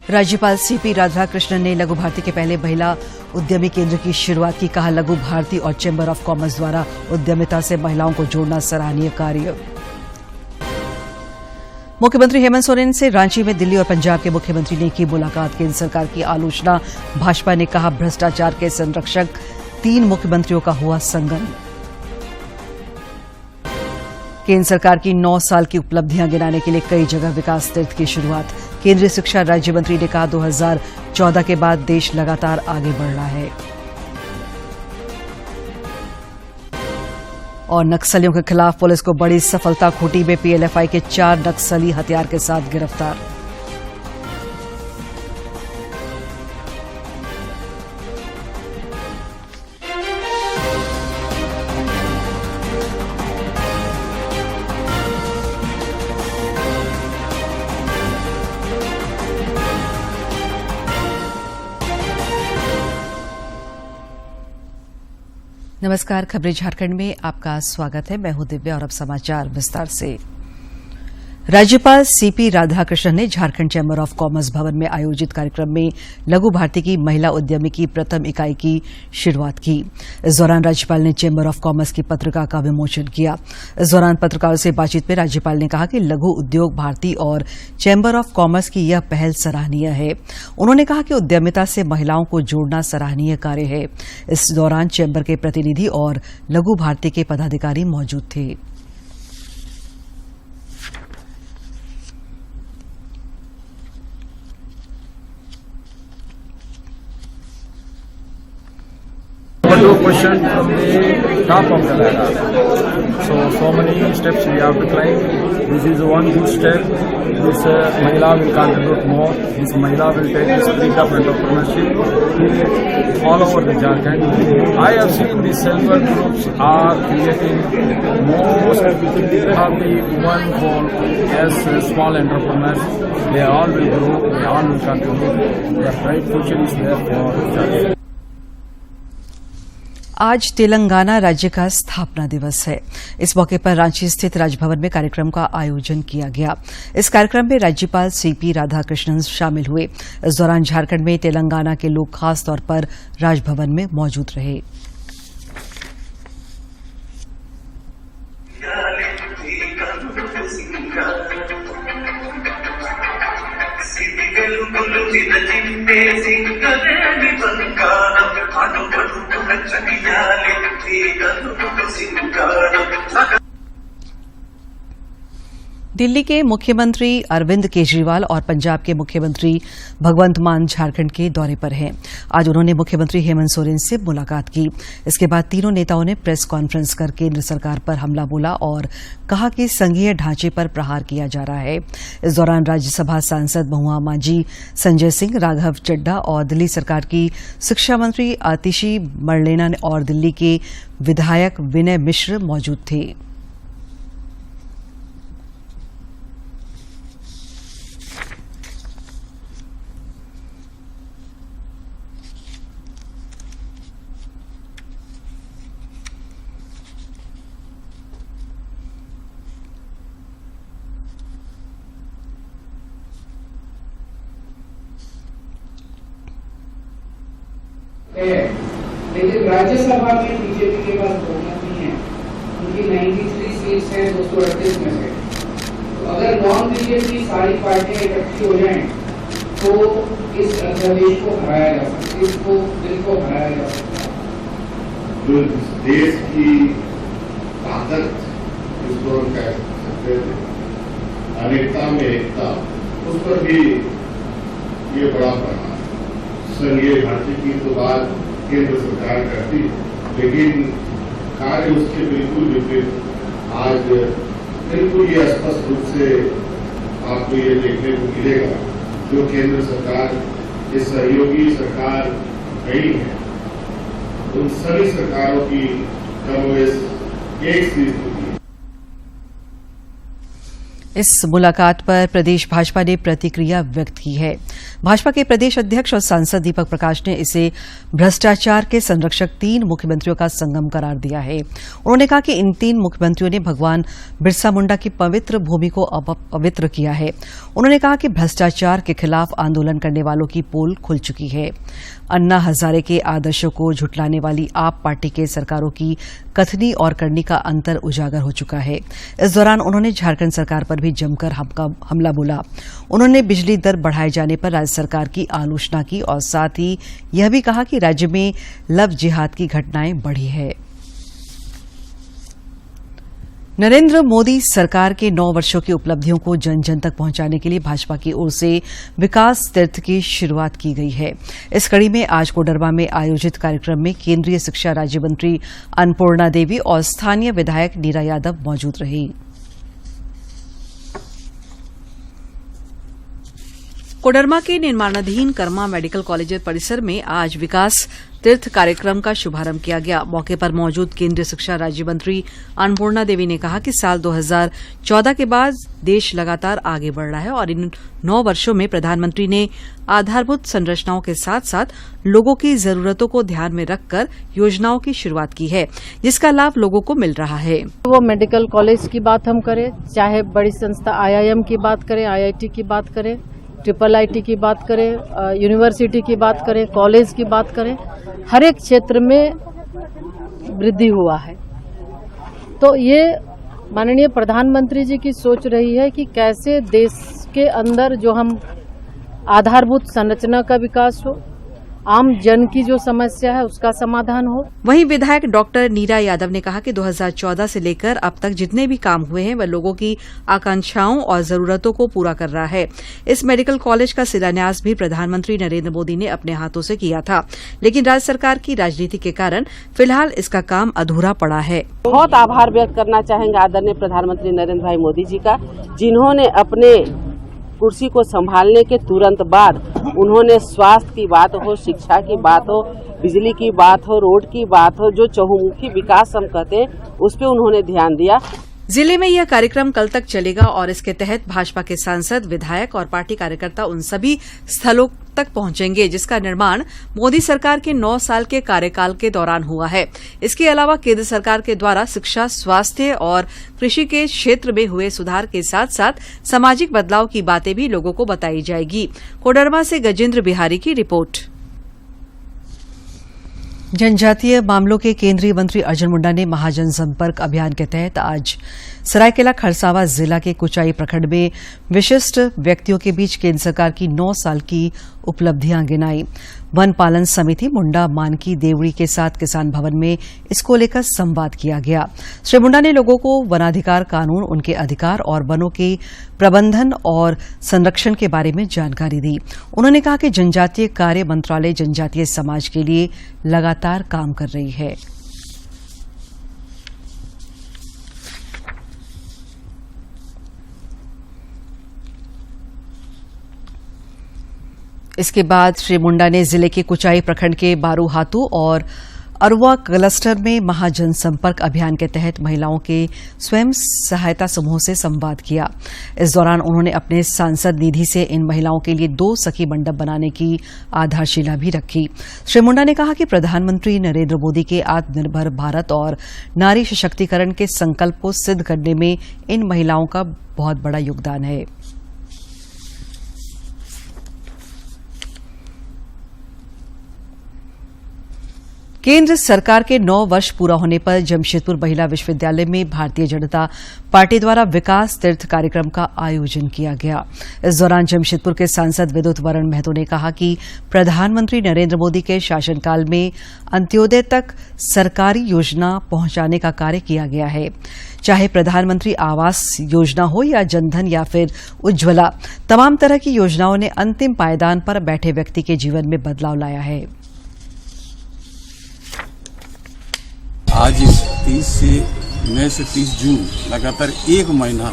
राज्यपाल सीपी राधाकृष्णन ने लघु भारती के पहले महिला उद्यमी केंद्र की शुरुआत की। कहा, लघु भारती और चैम्बर ऑफ कॉमर्स द्वारा उद्यमिता से महिलाओं को जोड़ना सराहनीय कार्य। मुख्यमंत्री हेमंत सोरेन से रांची में दिल्ली और पंजाब के मुख्यमंत्री ने की मुलाकात। केंद्र सरकार की आलोचना। भाजपा ने कहा, भ्रष्टाचार के संरक्षक 3 मुख्यमंत्रियों का हुआ संगम। केंद्र सरकार की 9 साल की उपलब्धियां गिनाने के लिए कई जगह विकास तीर्थ की शुरुआत। केंद्रीय शिक्षा राज्य मंत्री ने कहा, 2014 के बाद देश लगातार आगे बढ़ रहा है। और नक्सलियों के खिलाफ पुलिस को बड़ी सफलता। खूंटी में पीएलएफआई के 4 नक्सली हथियार के साथ गिरफ्तार। नमस्कार, खबरें झारखंड में आपका स्वागत है। मैं हूं दिव्या और अब समाचार विस्तार से। राज्यपाल सीपी राधाकृष्णन ने झारखंड चैम्बर ऑफ कॉमर्स भवन में आयोजित कार्यक्रम में लघु भारती की महिला उद्यमी की प्रथम इकाई की शुरुआत की। इस दौरान राज्यपाल ने चैम्बर ऑफ कॉमर्स की पत्रिका का विमोचन किया। इस दौरान पत्रकारों से बातचीत में राज्यपाल ने कहा कि लघु उद्योग भारती और चैम्बर ऑफ कॉमर्स की यह पहल सराहनीय है। उन्होंने कहा कि उद्यमिता से महिलाओं को जोड़ना सराहनीय कार्य है। इस दौरान चैम्बर के प्रतिनिधि और लघु भारती के पदाधिकारी मौजूद थे। To question from the top of the ladder. So many steps we have to climb. This is one good step. This Mahila will contribute more. This Mahila will take the spirit of entrepreneurship all over the Jharkhand. I have seen these self-help groups are creating most of the women for as small entrepreneurs. They all will grow. They all will contribute. The bright future is there for Jharkhand. आज तेलंगाना राज्य का स्थापना दिवस है। इस मौके पर रांची स्थित राजभवन में कार्यक्रम का आयोजन किया गया। इस कार्यक्रम में राज्यपाल सीपी राधाकृष्णन शामिल हुए। इस दौरान झारखंड में तेलंगाना के लोग खास तौर पर राजभवन में मौजूद रहे। दिल्ली के मुख्यमंत्री अरविंद केजरीवाल और पंजाब के मुख्यमंत्री भगवंत मान झारखंड के दौरे पर हैं। आज उन्होंने मुख्यमंत्री हेमंत सोरेन से मुलाकात की। इसके बाद तीनों नेताओं ने प्रेस कॉन्फ्रेंस कर केंद्र सरकार पर हमला बोला और कहा कि संघीय ढांचे पर प्रहार किया जा रहा है। इस दौरान राज्यसभा सांसद महुआ मांझी, संजय सिंह, राघव चड्ढा और दिल्ली सरकार की शिक्षा मंत्री आतिशी मरलेना और दिल्ली के विधायक विनय मिश्र मौजूद थे। लेकिन राज्यसभा में बीजेपी के पास बहुमत नहीं है। उनकी 93 सीट्स हैं 238 में से। तो अगर नॉन बीजेपी सारी पार्टियां इकट्ठी हो जाएं तो इस अध्यादेश को हराया जा सकता है, इसको बिल को हराया जा सकता है। जो देश की ताकत इसको कह सकते थे, अनेकता में एकता, उस पर भी ये बड़ा प्रहार। संघीय ढांचे की तो बात केंद्र सरकार करती, लेकिन कार्य उसके बिल्कुल विपरीत। आज बिल्कुल ये स्पष्ट रूप से आपको ये देखने को मिलेगा, जो केंद्र सरकार, ये सहयोगी सरकार रही है, उन सभी सरकारों की कमोबेश एक सी स्थिति। इस मुलाकात पर प्रदेश भाजपा ने प्रतिक्रिया व्यक्त की है। भाजपा के प्रदेश अध्यक्ष और सांसद दीपक प्रकाश ने इसे भ्रष्टाचार के संरक्षक 3 मुख्यमंत्रियों का संगम करार दिया है। उन्होंने कहा कि इन 3 मुख्यमंत्रियों ने भगवान बिरसा मुंडा की पवित्र भूमि को अपवित्र किया है। उन्होंने कहा कि भ्रष्टाचार के खिलाफ आंदोलन करने वालों की पोल खुल चुकी है। अन्ना हजारे के आदर्शों को झुठलाने वाली आप पार्टी के सरकारों की कथनी और करनी का अंतर उजागर हो चुका है। इस दौरान उन्होंने झारखंड सरकार पर भी जमकर हमला बोला। उन्होंने बिजली दर बढ़ाए जाने पर राज्य सरकार की आलोचना की और साथ ही यह भी कहा कि राज्य में लव जिहाद की घटनाएं बढ़ी है। नरेंद्र मोदी सरकार के 9 वर्षों की उपलब्धियों को जन जन तक पहुंचाने के लिए भाजपा की ओर से विकास तीर्थ की शुरुआत की गई है। इस कड़ी में आज कोडरमा में आयोजित कार्यक्रम में केंद्रीय शिक्षा राज्य मंत्री अन्नपूर्णा देवी और स्थानीय विधायक नीरा यादव मौजूद रही। कोडरमा के निर्माणाधीन कर्मा मेडिकल कॉलेज परिसर में आज विकास तीर्थ कार्यक्रम का शुभारंभ किया गया। मौके पर मौजूद केंद्रीय शिक्षा राज्य मंत्री अन्नपूर्णा देवी ने कहा कि साल 2014 के बाद देश लगातार आगे बढ़ रहा है और इन 9 वर्षों में प्रधानमंत्री ने आधारभूत संरचनाओं के साथ साथ लोगों की जरूरतों को ध्यान में रखकर योजनाओं की शुरुआत की है, जिसका लाभ लोगों को मिल रहा है। वो मेडिकल कॉलेज की बात हम करें, चाहे बड़ी संस्था IIM की बात करें, IIT की बात करें, IIIT की बात करें, यूनिवर्सिटी की बात करें, कॉलेज की बात करें, हर एक क्षेत्र में वृद्धि हुआ है। तो ये माननीय प्रधानमंत्री जी की सोच रही है कि कैसे देश के अंदर जो हम आधारभूत संरचना का विकास हो, आम जन की जो समस्या है उसका समाधान हो। वहीं विधायक डॉक्टर नीरा यादव ने कहा कि 2014 से लेकर अब तक जितने भी काम हुए हैं वह लोगों की आकांक्षाओं और जरूरतों को पूरा कर रहा है। इस मेडिकल कॉलेज का शिलान्यास भी प्रधानमंत्री नरेंद्र मोदी ने अपने हाथों से किया था, लेकिन राज्य सरकार की राजनीति के कारण फिलहाल इसका काम अधूरा पड़ा है। बहुत आभार व्यक्त करना चाहेंगे आदरणीय प्रधानमंत्री नरेंद्र भाई मोदी जी का, जिन्होंने अपने कुर्सी को संभालने के तुरंत बाद उन्होंने स्वास्थ्य की बात हो, शिक्षा की बात हो, बिजली की बात हो, रोड की बात हो, जो चहुमुखी विकास हम कहते हैं उस पे उन्होंने ध्यान दिया। जिले में यह कार्यक्रम कल तक चलेगा और इसके तहत भाजपा के सांसद, विधायक और पार्टी कार्यकर्ता उन सभी स्थलों तक पहुंचेंगे जिसका निर्माण मोदी सरकार के 9 साल के कार्यकाल के दौरान हुआ है। इसके अलावा केंद्र सरकार के द्वारा शिक्षा, स्वास्थ्य और कृषि के क्षेत्र में हुए सुधार के साथ साथ सामाजिक बदलाव की बातें भी लोगों को बताई जाएगी। कोडरमा से गजेंद्र बिहारी की रिपोर्ट। जनजातीय मामलों के केंद्रीय मंत्री अर्जुन मुंडा ने महाजन संपर्क अभियान के तहत आज सरायकेला खरसावां जिला के कुचाई प्रखंड में विशिष्ट व्यक्तियों के बीच केंद्र सरकार की 9 साल की उपलब्धियां गिनाई। वन पालन समिति मुंडा मानकी देवड़ी के साथ किसान भवन में इसको लेकर संवाद किया गया। श्री मुंडा ने लोगों को वनाधिकार कानून, उनके अधिकार और वनों के प्रबंधन और संरक्षण के बारे में जानकारी दी। उन्होंने कहा कि जनजातीय कार्य मंत्रालय जनजातीय समाज के लिए लगातार काम कर रही है। इसके बाद श्री मुंडा ने जिले के कुचाई प्रखंड के बारूहातू और अरवा क्लस्टर में महाजन संपर्क अभियान के तहत महिलाओं के स्वयं सहायता समूह से संवाद किया। इस दौरान उन्होंने अपने सांसद निधि से इन महिलाओं के लिए 2 सखी मंडप बनाने की आधारशिला भी रखी। श्री मुंडा ने कहा कि प्रधानमंत्री नरेंद्र मोदी के आत्मनिर्भर भारत और नारी सशक्तिकरण के संकल्प को सिद्ध करने में इन महिलाओं का बहुत बड़ा योगदान है। केंद्र सरकार के 9 वर्ष पूरा होने पर जमशेदपुर महिला विश्वविद्यालय में भारतीय जनता पार्टी द्वारा विकास तीर्थ कार्यक्रम का आयोजन किया गया। इस दौरान जमशेदपुर के सांसद विद्युत वरण महतो ने कहा कि प्रधानमंत्री नरेंद्र मोदी के शासनकाल में अंत्योदय तक सरकारी योजना पहुंचाने का कार्य किया गया है। चाहे प्रधानमंत्री आवास योजना हो या जनधन या फिर उज्ज्वला, तमाम तरह की योजनाओं ने अंतिम पायदान पर बैठे व्यक्ति के जीवन में बदलाव लाया है। आज 30 मई से 30 जून लगातार 1 महीना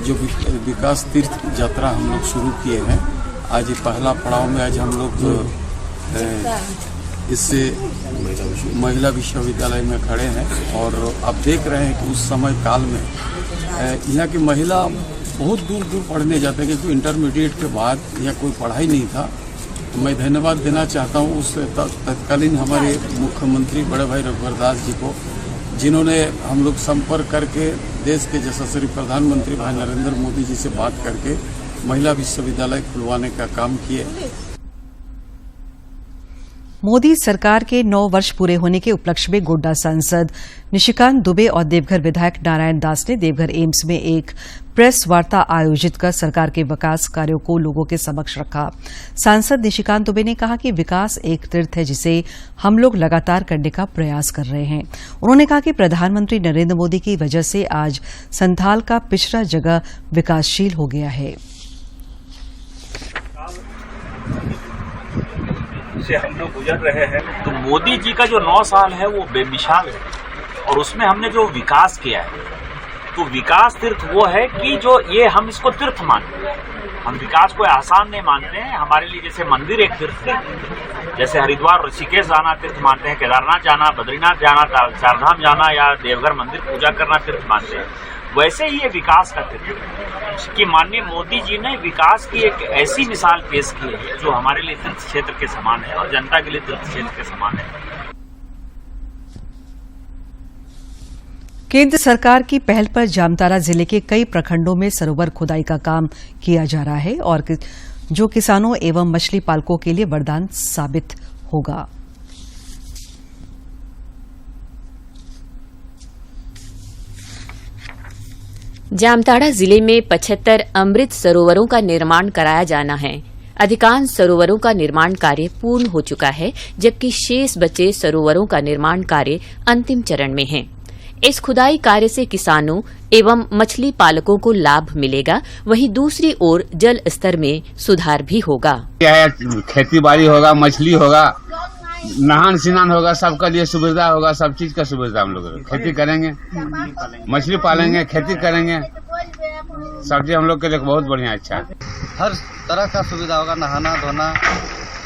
जो विकास तीर्थ यात्रा हम लोग शुरू किए हैं। आज ये पहला पड़ाव में आज हम लोग इससे महिला विश्वविद्यालय में खड़े हैं और आप देख रहे हैं कि उस समय काल में यहाँ की महिला बहुत दूर दूर पढ़ने जाते हैं, क्योंकि इंटरमीडिएट के बाद या कोई पढ़ाई नहीं था। तो मैं धन्यवाद देना चाहता हूँ उस तत्कालीन हमारे मुख्यमंत्री बड़े भाई रघुवर दास जी को, जिन्होंने हम लोग संपर्क करके देश के यशस्वी प्रधानमंत्री भाई नरेंद्र मोदी जी से बात करके महिला विश्वविद्यालय खुलवाने का काम किए। मोदी सरकार के 9 वर्ष पूरे होने के उपलक्ष्य में गोड्डा सांसद निशिकांत दुबे और देवघर विधायक नारायण दास ने देवघर एम्स में एक प्रेस वार्ता आयोजित कर सरकार के विकास कार्यों को लोगों के समक्ष रखा। सांसद निशिकांत दुबे ने कहा कि विकास एक तीर्थ है जिसे हम लोग लगातार करने का प्रयास कर रहे हैं। उन्होंने कहा कि प्रधानमंत्री नरेंद्र मोदी की वजह से आज संथाल का पिछड़ा जगह विकासशील हो गया है। से हम लोग गुजर रहे हैं, तो मोदी जी का जो 9 साल है वो बेमिसाल है और उसमें हमने जो विकास किया है, तो विकास तीर्थ वो है कि जो ये हम इसको तीर्थ मानते हैं। हम विकास को आसान नहीं मानते हैं। हमारे लिए जैसे मंदिर एक तीर्थ है, जैसे हरिद्वार ऋषिकेश जाना तीर्थ मानते हैं, केदारनाथ जाना, बद्रीनाथ जाना, चारधाम जाना या देवघर मंदिर पूजा करना तीर्थ मानते हैं, वैसे ही ये विकास का तीर्थ है कि माननीय मोदी जी ने विकास की एक ऐसी मिसाल पेश की है जो हमारे लिए तीर्थ क्षेत्र के समान है और जनता के लिए तीर्थ क्षेत्र के समान है। केंद्र सरकार की पहल पर जामताड़ा जिले के कई प्रखंडों में सरोवर खुदाई का काम किया जा रहा है और जो किसानों एवं मछली पालकों के लिए वरदान साबित होगा। जामताड़ा जिले में 75 अमृत सरोवरों का निर्माण कराया जाना है। अधिकांश सरोवरों का निर्माण कार्य पूर्ण हो चुका है, जबकि शेष बचे सरोवरों का निर्माण कार्य अंतिम चरण में है। इस खुदाई कार्य से किसानों एवं मछली पालकों को लाभ मिलेगा, वहीं दूसरी ओर जल स्तर में सुधार भी होगा। खेती बाड़ी होगा, मछली होगा, नहान स्नान होगा, सबका लिए सुविधा होगा, सब चीज का सुविधा। हम लोग खेती करेंगे, मछली पालेंगे, खेती करेंगे, सब्जी हम लोग के लिए बहुत बढ़िया अच्छा है। हर तरह का सुविधा होगा, नहाना धोना।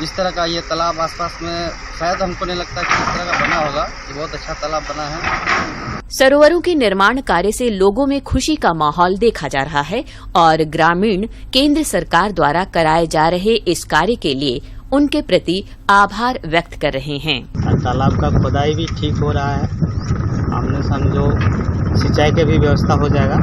इस तरह का ये तालाब आसपास में शायद हमको नहीं लगता कि इस तरह का बना होगा। ये बहुत अच्छा तालाब बना है। सरोवरों के निर्माण कार्य से लोगों में खुशी का माहौल देखा जा रहा है और ग्रामीण केंद्र सरकार द्वारा कराए जा रहे इस कार्य के लिए उनके प्रति आभार व्यक्त कर रहे हैं। तालाब का खुदाई भी ठीक हो रहा है, हमने समझो सिंचाई की भी व्यवस्था हो जाएगा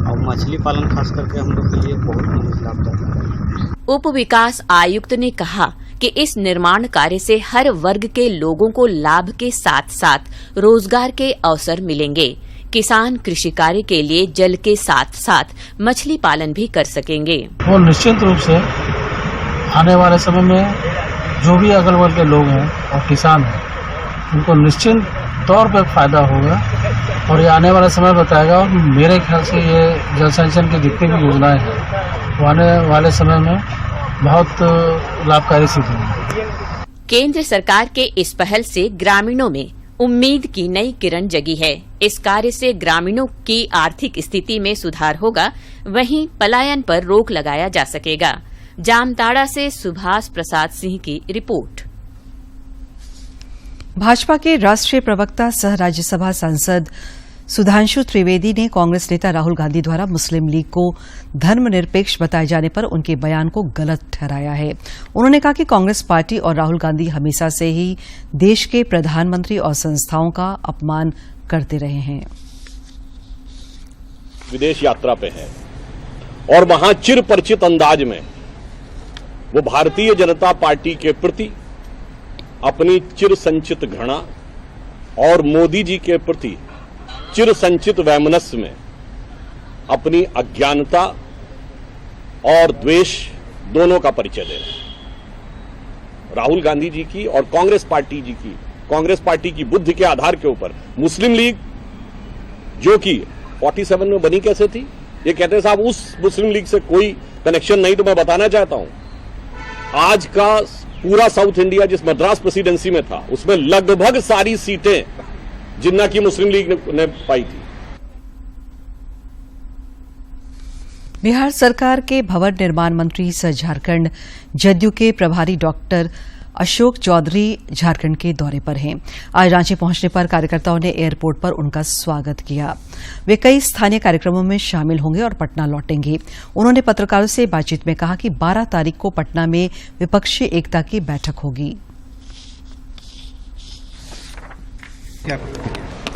और मछली पालन खास करके हम लोग के लिए बहुत लाभदायक है। उप विकास आयुक्त ने कहा कि इस निर्माण कार्य से हर वर्ग के लोगों को लाभ के साथ साथ रोजगार के अवसर मिलेंगे। किसान कृषि कार्य के लिए जल के साथ साथ मछली पालन भी कर सकेंगे। वो निश्चित रूप से आने वाले समय में जो भी अगल बगल के लोग हैं और किसान हैं, उनको निश्चित तौर पर फायदा होगा और ये आने वाला समय बताएगा। और मेरे ख्याल से ये जल संचयन की जितनी भी योजनाएं हैं वो आने वाले समय में बहुत लाभकारी सिद्ध होंगी। केंद्र सरकार के इस पहल से ग्रामीणों में उम्मीद की नई किरण जगी है। इस कार्य से ग्रामीणों की आर्थिक स्थिति में सुधार होगा, वहीं पलायन पर रोक लगाया जा सकेगा। जामताड़ा से सुभाष प्रसाद सिंह की रिपोर्ट। भाजपा के राष्ट्रीय प्रवक्ता सह राज्यसभा सांसद सुधांशु त्रिवेदी ने कांग्रेस नेता राहुल गांधी द्वारा मुस्लिम लीग को धर्मनिरपेक्ष बताए जाने पर उनके बयान को गलत ठहराया है। उन्होंने कहा कि कांग्रेस पार्टी और राहुल गांधी हमेशा से ही देश के प्रधानमंत्री और संस्थाओं का अपमान करते रहे हैं। विदेश यात्रा पे है और वहां चिर परिचित अंदाज में वो भारतीय जनता पार्टी के प्रति अपनी चिर संचित घृणा और मोदी जी के प्रति चिर संचित वैमनस्य में अपनी अज्ञानता और द्वेष दोनों का परिचय दे रहे हैं। राहुल गांधी जी की और कांग्रेस पार्टी की बुद्धि के आधार के ऊपर मुस्लिम लीग, जो कि 47 में बनी कैसे थी, ये कहते हैं साहब उस मुस्लिम लीग से कोई कनेक्शन नहीं। तो मैं बताना चाहता हूं, आज का पूरा साउथ इंडिया जिस मद्रास प्रेसिडेंसी में था, उसमें लगभग सारी सीटें जिन्ना की मुस्लिम लीग ने पाई थी। बिहार सरकार के भवन निर्माण मंत्री सह झारखंड जदयू के प्रभारी डॉक्टर अशोक चौधरी झारखंड के दौरे पर हैं। आज रांची पहुंचने पर कार्यकर्ताओं ने एयरपोर्ट पर उनका स्वागत किया। वे कई स्थानीय कार्यक्रमों में शामिल होंगे और पटना लौटेंगे। उन्होंने पत्रकारों से बातचीत में कहा कि 12 तारीख को पटना में विपक्षी एकता की बैठक होगी।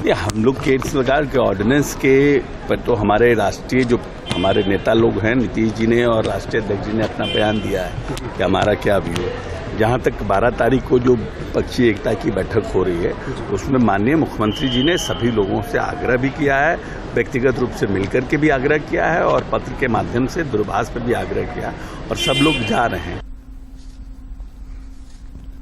हम लोग के इस प्रकार के ऑर्डिनेंस के पर तो हमारे राष्ट्रीय जो हमारे नेता लोग हैं, नीतीश जी ने और राष्ट्रीय अध्यक्ष जी ने अपना बयान दिया है कि हमारा क्या व्यू है। जहाँ तक 12 तारीख को जो विपक्षी एकता की बैठक हो रही है, उसमें माननीय मुख्यमंत्री जी ने सभी लोगों से आग्रह भी किया है, व्यक्तिगत रूप से मिलकर के भी आग्रह किया है और पत्र के माध्यम से दूरभाष पर भी आग्रह किया और सब लोग जा रहे हैं।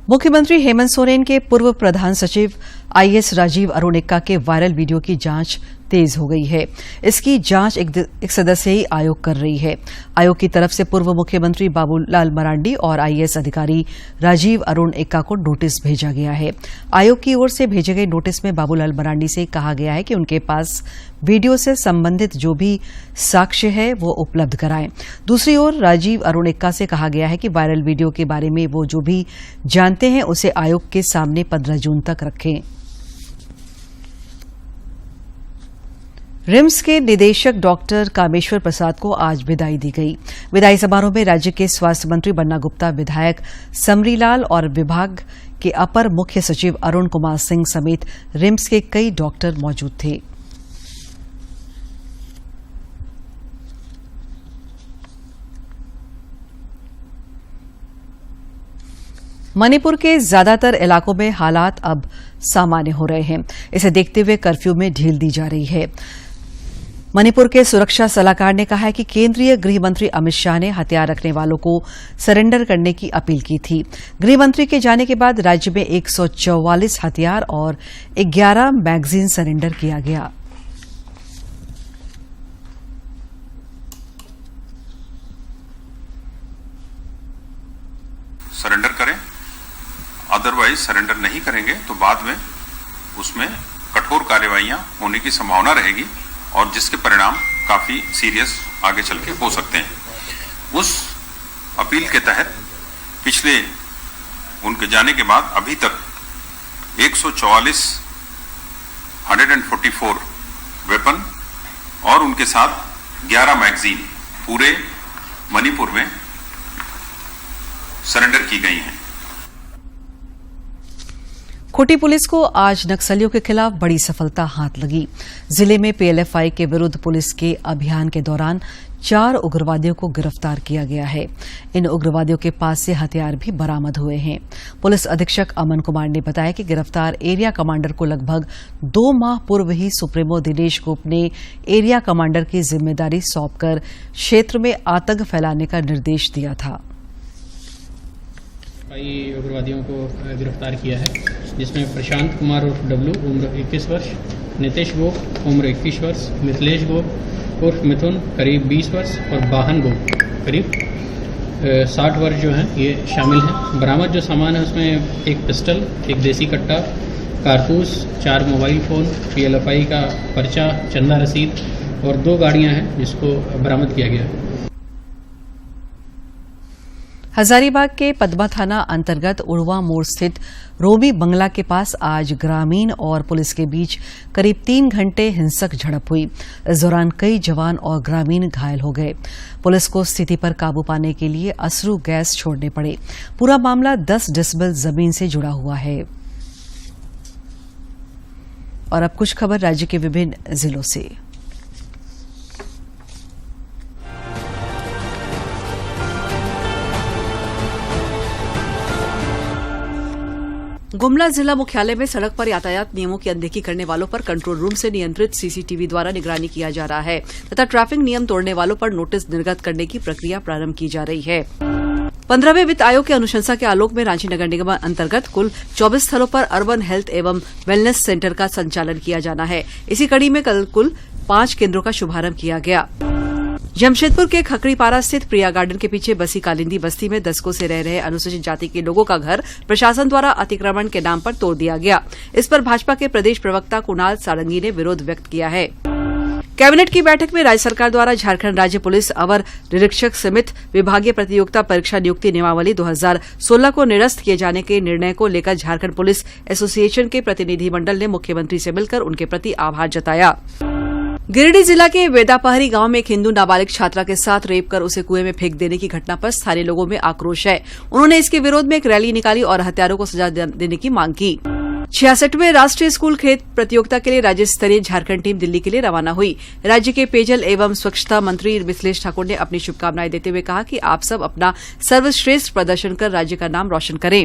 मुख्यमंत्री हेमंत सोरेन के पूर्व प्रधान सचिव आईएएस राजीव अरुण एक्का के वायरल वीडियो की जांच तेज हो गई है। इसकी जांच एक सदस्यीय आयोग कर रही है। आयोग की तरफ से पूर्व मुख्यमंत्री बाबूलाल मरांडी और आईएएस अधिकारी राजीव अरुण एक्का को नोटिस भेजा गया है। आयोग की ओर से भेजे गए नोटिस में बाबूलाल मरांडी से कहा गया है कि उनके पास वीडियो से संबंधित जो भी साक्ष्य है वो उपलब्ध कराएं। दूसरी ओर राजीव अरुण एक्का से कहा गया है कि वायरल वीडियो के बारे में वो जो भी जानते हैं उसे आयोग के सामने 15 जून तक रखें। रिम्स के निदेशक डॉक्टर कामेश्वर प्रसाद को आज विदाई दी गई। विदाई समारोह में राज्य के स्वास्थ्य मंत्री बन्ना गुप्ता, विधायक समरीलाल और विभाग के अपर मुख्य सचिव अरुण कुमार सिंह समेत रिम्स के कई डॉक्टर मौजूद थे। मणिपुर के ज्यादातर इलाकों में हालात अब सामान्य हो रहे हैं। इसे देखते हुए कर्फ्यू में ढील दी जा रही है। मणिपुर के सुरक्षा सलाहकार ने कहा है कि केंद्रीय गृह मंत्री अमित शाह ने हथियार रखने वालों को सरेंडर करने की अपील की थी। गृह मंत्री के जाने के बाद राज्य में 144 हथियार और 11 मैगजीन सरेंडर किया गया। सरेंडर करें, अदरवाइज सरेंडर नहीं करेंगे तो बाद में उसमें कठोर कार्रवाइयां होने की संभावना रहेगी और जिसके परिणाम काफी सीरियस आगे चल के हो सकते हैं। उस अपील के तहत पिछले उनके जाने के बाद अभी तक 144 वेपन और उनके साथ 11 मैगजीन पूरे मणिपुर में सरेंडर की गई हैं। खूंटी पुलिस को आज नक्सलियों के खिलाफ बड़ी सफलता हाथ लगी। जिले में पीएलएफआई के विरुद्ध पुलिस के अभियान के दौरान 4 उग्रवादियों को गिरफ्तार किया गया है। इन उग्रवादियों के पास से हथियार भी बरामद हुए हैं। पुलिस अधीक्षक अमन कुमार ने बताया कि गिरफ्तार एरिया कमांडर को लगभग 2 माह पूर्व ही सुप्रीमो दिनेश गुप्ता ने एरिया कमांडर की जिम्मेदारी सौंपकर क्षेत्र में आतंक फैलाने का निर्देश दिया था। कई उग्रवादियों को गिरफ्तार किया है, जिसमें प्रशांत कुमार उर्फ डब्लू उम्र 21 वर्ष, नितेश गोप उम्र 21 वर्ष, मिथिलेश गोप उर्फ मिथुन करीब 20 वर्ष और बाहन गोप करीब 60 वर्ष जो हैं ये शामिल हैं। बरामद जो सामान है उसमें एक पिस्टल, एक देसी कट्टा, कारतूस, 4 मोबाइल फ़ोन, पीएलएफआई का पर्चा, चंदा रसीद और 2 गाड़ियां हैं जिसको बरामद किया गया है। हजारीबाग के पद्मा थाना अंतर्गत उड़वा मोड़ स्थित रोमी बंगला के पास आज ग्रामीण और पुलिस के बीच करीब 3 घंटे हिंसक झड़प हुई। इस दौरान कई जवान और ग्रामीण घायल हो गए। पुलिस को स्थिति पर काबू पाने के लिए अश्रु गैस छोड़ने पड़े। पूरा मामला 10 डेसिबल जमीन से जुड़ा हुआ है। और अब कुछ खबर राज्य के विभिन्न जिलों से। गुमला जिला मुख्यालय में सड़क पर यातायात नियमों की अनदेखी करने वालों पर कंट्रोल रूम से नियंत्रित सीसीटीवी द्वारा निगरानी किया जा रहा है तथा ट्रैफिक नियम तोड़ने वालों पर नोटिस निर्गत करने की प्रक्रिया प्रारंभ की जा रही है। 15वें वित्त आयोग की अनुशंसा के आलोक में रांची नगर निगम अंतर्गत कुल 24 स्थलों पर अर्बन हेल्थ एवं वेलनेस सेंटर का संचालन किया जाना है। इसी कड़ी में कल कुल 5 केन्द्रों का शुभारंभ किया गया। जमशेदपुर के खकड़ीपारा स्थित प्रिया गार्डन के पीछे बसी कालिंदी बस्ती में दशकों से रह रहे अनुसूचित जाति के लोगों का घर प्रशासन द्वारा अतिक्रमण के नाम पर तोड़ दिया गया। इस पर भाजपा के प्रदेश प्रवक्ता कुणाल सारंगी ने विरोध व्यक्त किया है। कैबिनेट की बैठक में राज्य सरकार द्वारा झारखंड राज्य पुलिस अवर निरीक्षक समित विभागीय प्रतियोगिता परीक्षा नियुक्ति नियमावली 2016 को निरस्त किए जाने के निर्णय को लेकर झारखंड पुलिस एसोसिएशन के प्रतिनिधिमंडल ने मुख्यमंत्री से मिलकर उनके प्रति आभार जताया। गिरिडीह जिला के वेदापहरी गांव में एक हिंदू नाबालिग छात्रा के साथ रेप कर उसे कुएं में फेंक देने की घटना पर स्थानीय लोगों में आक्रोश है। उन्होंने इसके विरोध में एक रैली निकाली और हत्यारों को सजा देने की मांग की। 66वें राष्ट्रीय स्कूल खेल प्रतियोगिता के लिए राज्य स्तरीय झारखंड टीम दिल्ली के लिए रवाना हुई। राज्य के पेयजल एवं स्वच्छता मंत्री मिथिलेश ठाकुर ने अपनी शुभकामनाएं देते हुए कहा कि आप सब अपना सर्वश्रेष्ठ प्रदर्शन कर राज्य का नाम रोशन करें।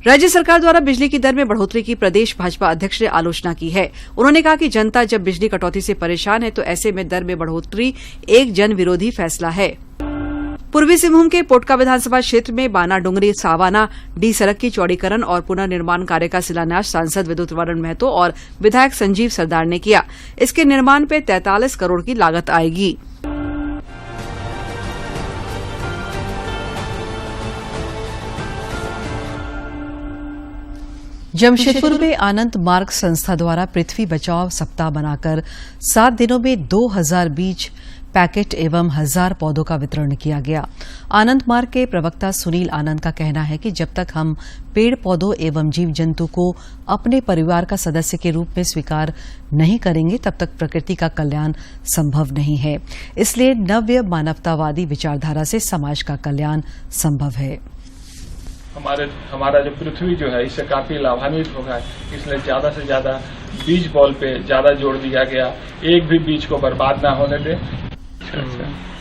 राज्य सरकार द्वारा बिजली की दर में बढ़ोतरी की प्रदेश भाजपा अध्यक्ष ने आलोचना की है। उन्होंने कहा कि जनता जब बिजली कटौती से परेशान है तो ऐसे में दर में बढ़ोतरी एक जन विरोधी फैसला है। पूर्वी सिंहभूम के पोटका विधानसभा क्षेत्र में बाना डुंगरी सावाना डी सड़क की चौड़ीकरण और पुनर्निर्माण कार्य का शिलान्यास सांसद विद्युत वरण महतो और विधायक संजीव सरदार ने किया। इसके निर्माण पर 43 करोड़ की लागत आएगी। जमशेदपुर में आनंद मार्ग संस्था द्वारा पृथ्वी बचाओ सप्ताह बनाकर 7 दिनों में 2000 बीज पैकेट एवं 1000 पौधों का वितरण किया गया। आनंद मार्ग के प्रवक्ता सुनील आनंद का कहना है कि जब तक हम पेड़ पौधों एवं जीव जंतु को अपने परिवार का सदस्य के रूप में स्वीकार नहीं करेंगे तब तक प्रकृति का कल्याण संभव नहीं है। इसलिए नव्य मानवतावादी विचारधारा से समाज का कल्याण संभव है। हमारा जो पृथ्वी जो है इससे काफी लाभान्वित होगा, इसलिए ज्यादा से ज्यादा बीज बॉल पे ज्यादा जोर दिया गया। एक भी बीज को बर्बाद ना होने दे।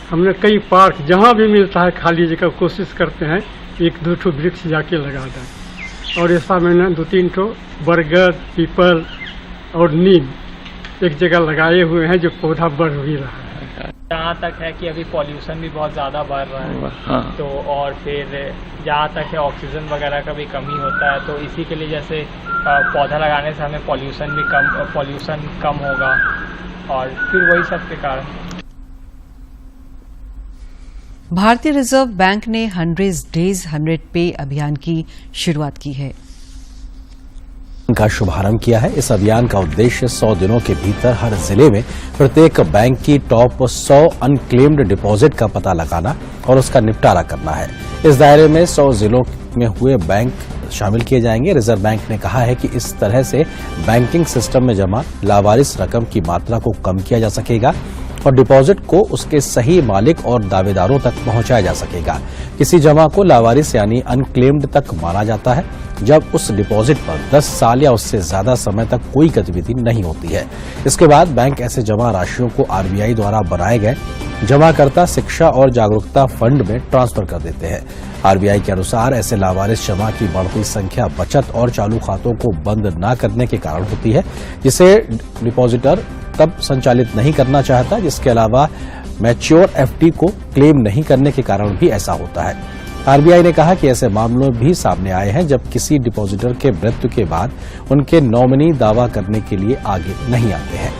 हमने कई पार्क जहाँ भी मिलता है खाली जगह कोशिश करते हैं 1-2 ठो वृक्ष जाके लगा दें। और ऐसा मैंने 2-3 ठो बरगद, पीपल और नीम एक जगह लगाए हुए हैं जो पौधा बढ़ भी रहा है। जहाँ तक है कि अभी पॉल्यूशन भी बहुत ज़्यादा बढ़ रहा है, हाँ। तो और फिर जहाँ तक है ऑक्सीजन वगैरह का भी कमी होता है, तो इसी के लिए जैसे पौधा लगाने से हमें पॉल्यूशन कम होगा और फिर वही सब के कारण। भारतीय रिजर्व बैंक ने 100 डेज 100 पे अभियान की शुरुआत की है। का शुभारंभ किया है। इस अभियान का उद्देश्य 100 दिनों के भीतर हर जिले में प्रत्येक बैंक की टॉप 100 अनक्लेम्ड डिपॉजिट का पता लगाना और उसका निपटारा करना है। इस दायरे में 100 जिलों में हुए बैंक शामिल किए जाएंगे। रिजर्व बैंक ने कहा है कि इस तरह से बैंकिंग सिस्टम में जमा लावारिस रकम की मात्रा को कम किया जा सकेगा और डिपॉजिट को उसके सही मालिक और दावेदारों तक पहुंचाया जा सकेगा। किसी जमा को लावारिस यानी अनक्लेम्ड तक माना जाता है जब उस डिपॉजिट पर 10 साल या उससे ज्यादा समय तक कोई गतिविधि नहीं होती है। इसके बाद बैंक ऐसे जमा राशियों को आरबीआई द्वारा बनाए गए जमाकर्ता शिक्षा और जागरूकता फंड में ट्रांसफर कर देते हैं। आरबीआई के अनुसार ऐसे लावारिस जमा की बढ़ती संख्या बचत और चालू खातों को बंद न करने के कारण होती है, जिसे डिपॉजिटर तब संचालित नहीं करना चाहता, जिसके अलावा मैच्योर एफडी को क्लेम नहीं करने के कारण भी ऐसा होता है। आरबीआई ने कहा कि ऐसे मामलों भी सामने आए हैं जब किसी डिपॉजिटर के मृत्यु के बाद उनके नॉमिनी दावा करने के लिए आगे नहीं आते हैं।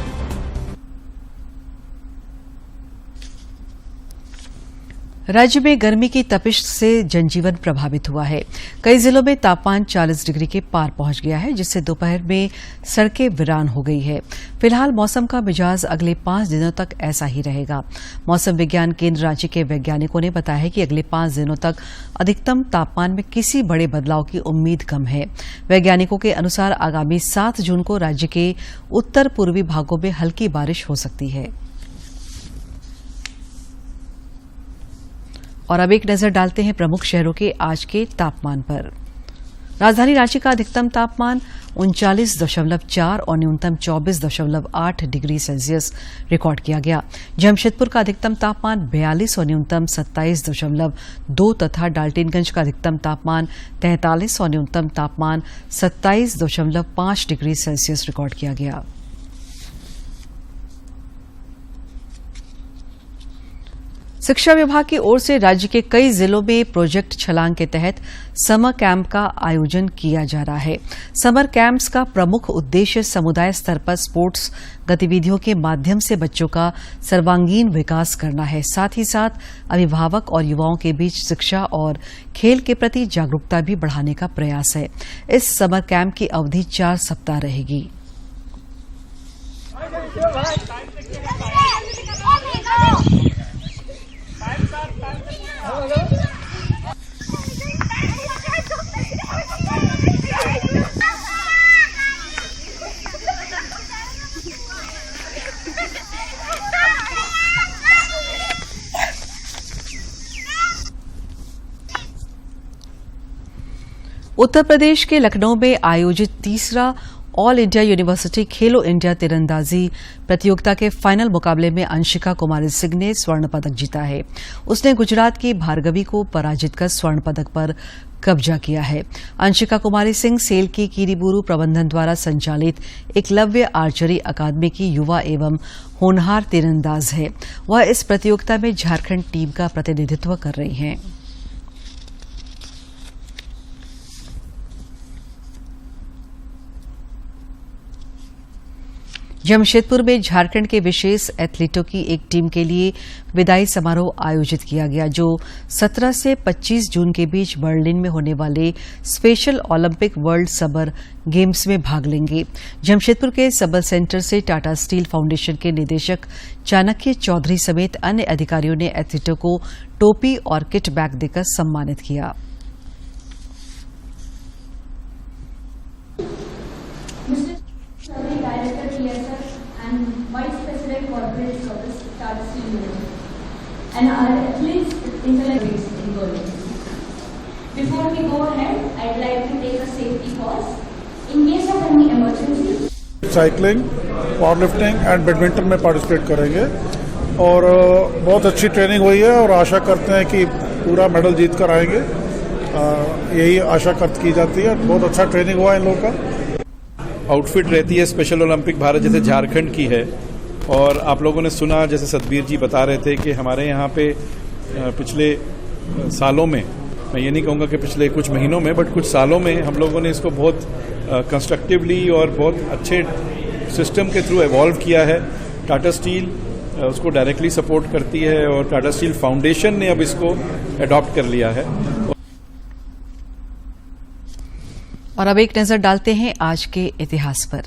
राज्य में गर्मी की तपिश से जनजीवन प्रभावित हुआ है। कई जिलों में तापमान 40 डिग्री के पार पहुंच गया है, जिससे दोपहर में सड़कें वीरान हो गई है। फिलहाल मौसम का मिजाज अगले 5 दिनों तक ऐसा ही रहेगा। मौसम विज्ञान केंद्र रांची के वैज्ञानिकों ने बताया है कि अगले 5 दिनों तक अधिकतम तापमान में किसी बड़े बदलाव की उम्मीद कम है। वैज्ञानिकों के अनुसार आगामी 7 जून को राज्य के उत्तर पूर्वी भागों में हल्की बारिश हो सकती है। और अब एक नजर डालते हैं प्रमुख शहरों के आज के तापमान पर। राजधानी रांची का अधिकतम तापमान 39.4 और न्यूनतम 24.8 डिग्री सेल्सियस रिकॉर्ड किया गया। जमशेदपुर का अधिकतम तापमान 42 और न्यूनतम 27.2 तथा डाल्टनगंज का अधिकतम तापमान 43 और न्यूनतम तापमान 27.5 डिग्री सेल्सियस रिकॉर्ड किया गया। शिक्षा विभाग की ओर से राज्य के कई जिलों में प्रोजेक्ट छलांग के तहत समर कैंप का आयोजन किया जा रहा है। समर कैंप्स का प्रमुख उद्देश्य समुदाय स्तर पर स्पोर्ट्स गतिविधियों के माध्यम से बच्चों का सर्वांगीण विकास करना है। साथ ही साथ अभिभावक और युवाओं के बीच शिक्षा और खेल के प्रति जागरूकता भी बढ़ाने का प्रयास है। इस समर कैंप की अवधि 4 सप्ताह रहेगी। उत्तर प्रदेश के लखनऊ में आयोजित तीसरा ऑल इंडिया यूनिवर्सिटी खेलो इंडिया तीरंदाजी प्रतियोगिता के फाइनल मुकाबले में अंशिका कुमारी सिंह ने स्वर्ण पदक जीता है। उसने गुजरात की भार्गवी को पराजित कर स्वर्ण पदक पर कब्जा किया है। अंशिका कुमारी सिंह सेल की कीरीबुरू प्रबंधन द्वारा संचालित एकलव्य आर्चरी अकादमी की युवा एवं होनहार तीरंदाज है। वह इस प्रतियोगिता में झारखंड टीम का प्रतिनिधित्व कर रही हैं। जमशेदपुर में झारखंड के विशेष एथलीटों की एक टीम के लिए विदाई समारोह आयोजित किया गया, जो 17 से 25 जून के बीच बर्लिन में होने वाले special Olympic world summer games में भाग लेंगे। जमशेदपुर के सबल सेंटर से टाटा स्टील फाउंडेशन के निदेशक चाणक्य चौधरी समेत अन्य अधिकारियों ने एथलीटों को टोपी और किट बैग देकर सम्मानित किया। Vice President Corporate Service, Tata Steel Limited, and our athletes intellectuals in Berlin. Before we go ahead, I'd like to take a safety pause. In case of any emergency, cycling, power lifting and badminton में participate करेंगे और बहुत अच्छी training हुई है और आशा करते हैं कि पूरा मेडल जीत कर आएंगे। यही आशा की जाती है। बहुत अच्छा ट्रेनिंग हुआ है इन लोगों का। आउटफिट रहती है स्पेशल ओलंपिक भारत जैसे झारखंड की है, और आप लोगों ने सुना जैसे सतबीर जी बता रहे थे कि हमारे यहाँ पे पिछले सालों में, मैं ये नहीं कहूँगा कि पिछले कुछ महीनों में, बट कुछ सालों में हम लोगों ने इसको बहुत कंस्ट्रक्टिवली और बहुत अच्छे सिस्टम के थ्रू एवॉल्व किया है। टाटा स्टील उसको डायरेक्टली सपोर्ट करती है और टाटा स्टील फाउंडेशन ने अब इसको अडॉप्ट कर लिया है। और अब एक नजर डालते हैं आज के इतिहास पर।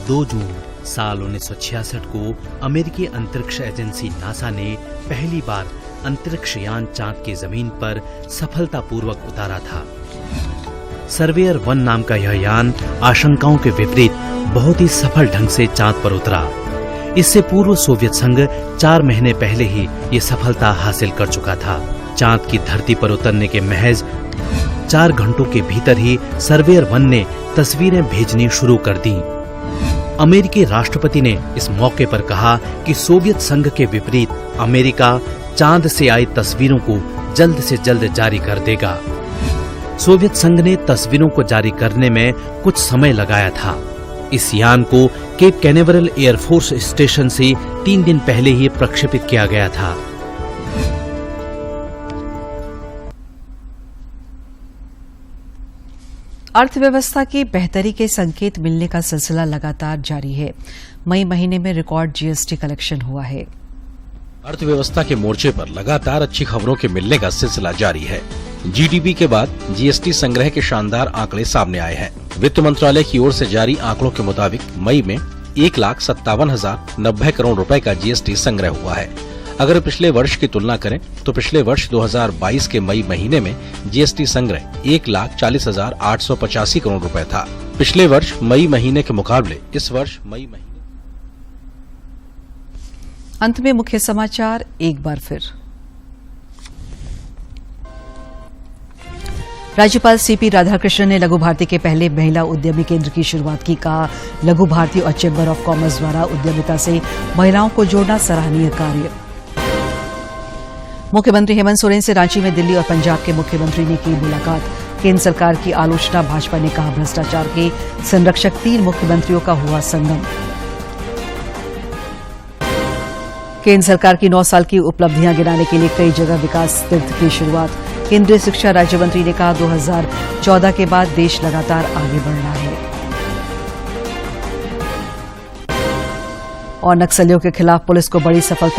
दो जून साल 1966 को अमेरिकी अंतरिक्ष एजेंसी नासा ने पहली बार अंतरिक्ष यान चांद की जमीन पर सफलतापूर्वक उतारा था। सर्वेयर 1 नाम का यह यान आशंकाओं के विपरीत बहुत ही सफल ढंग से चांद पर उतरा। इससे पूर्व सोवियत संघ 4 महीने पहले ही ये सफलता हासिल कर चुका था। चांद की धरती पर उतरने के महज 4 घंटों के भीतर ही सर्वेयर 1 ने तस्वीरें भेजनी शुरू कर दी। अमेरिकी राष्ट्रपति ने इस मौके पर कहा कि सोवियत संघ के विपरीत अमेरिका चांद से आई तस्वीरों को जल्द से जल्द जारी कर देगा। सोवियत संघ ने तस्वीरों को जारी करने में कुछ समय लगाया था। इस यान को केप कैनेवरल एयरफोर्स स्टेशन से 3 दिन पहले ही प्रक्षेपित किया गया था। अर्थव्यवस्था की बेहतरी के संकेत मिलने का सिलसिला लगातार जारी है। मई महीने में रिकॉर्ड जीएसटी कलेक्शन हुआ है। अर्थव्यवस्था के मोर्चे पर लगातार अच्छी खबरों के मिलने का सिलसिला जारी है। जीडीपी के बाद जीएसटी संग्रह के शानदार आंकड़े सामने आए हैं। वित्त मंत्रालय की ओर से जारी आंकड़ों के मुताबिक मई में 1,57,090 करोड़ रुपए का जीएसटी संग्रह हुआ है। अगर पिछले वर्ष की तुलना करें तो पिछले वर्ष 2022 के मई महीने में जीएसटी संग्रह 1,40,885 करोड़ रुपए था। पिछले वर्ष मई महीने के मुकाबले इस वर्ष मई महीने। अंत में मुख्य समाचार एक बार फिर। राज्यपाल सीपी राधाकृष्णन ने लघु भारती के पहले महिला उद्यमी केंद्र की शुरुआत की। कहा, लघु भारती और चैम्बर ऑफ कॉमर्स द्वारा उद्यमिता से महिलाओं को जोड़ना सराहनीय कार्य। मुख्यमंत्री हेमंत सोरेन से रांची में दिल्ली और पंजाब के मुख्यमंत्री ने की मुलाकात। केंद्र सरकार की आलोचना, भाजपा ने कहा भ्रष्टाचार के संरक्षक 3 मुख्यमंत्रियों का हुआ संगम। केंद्र सरकार की 9 साल की उपलब्धियां गिनाने के लिए कई जगह विकास तीर्थ की शुरुआत। केंद्रीय शिक्षा राज्य मंत्री ने कहा 2014 के बाद देश लगातार आगे बढ़ रहा है। और नक्सलियों के खिलाफ पुलिस को बड़ी सफलता।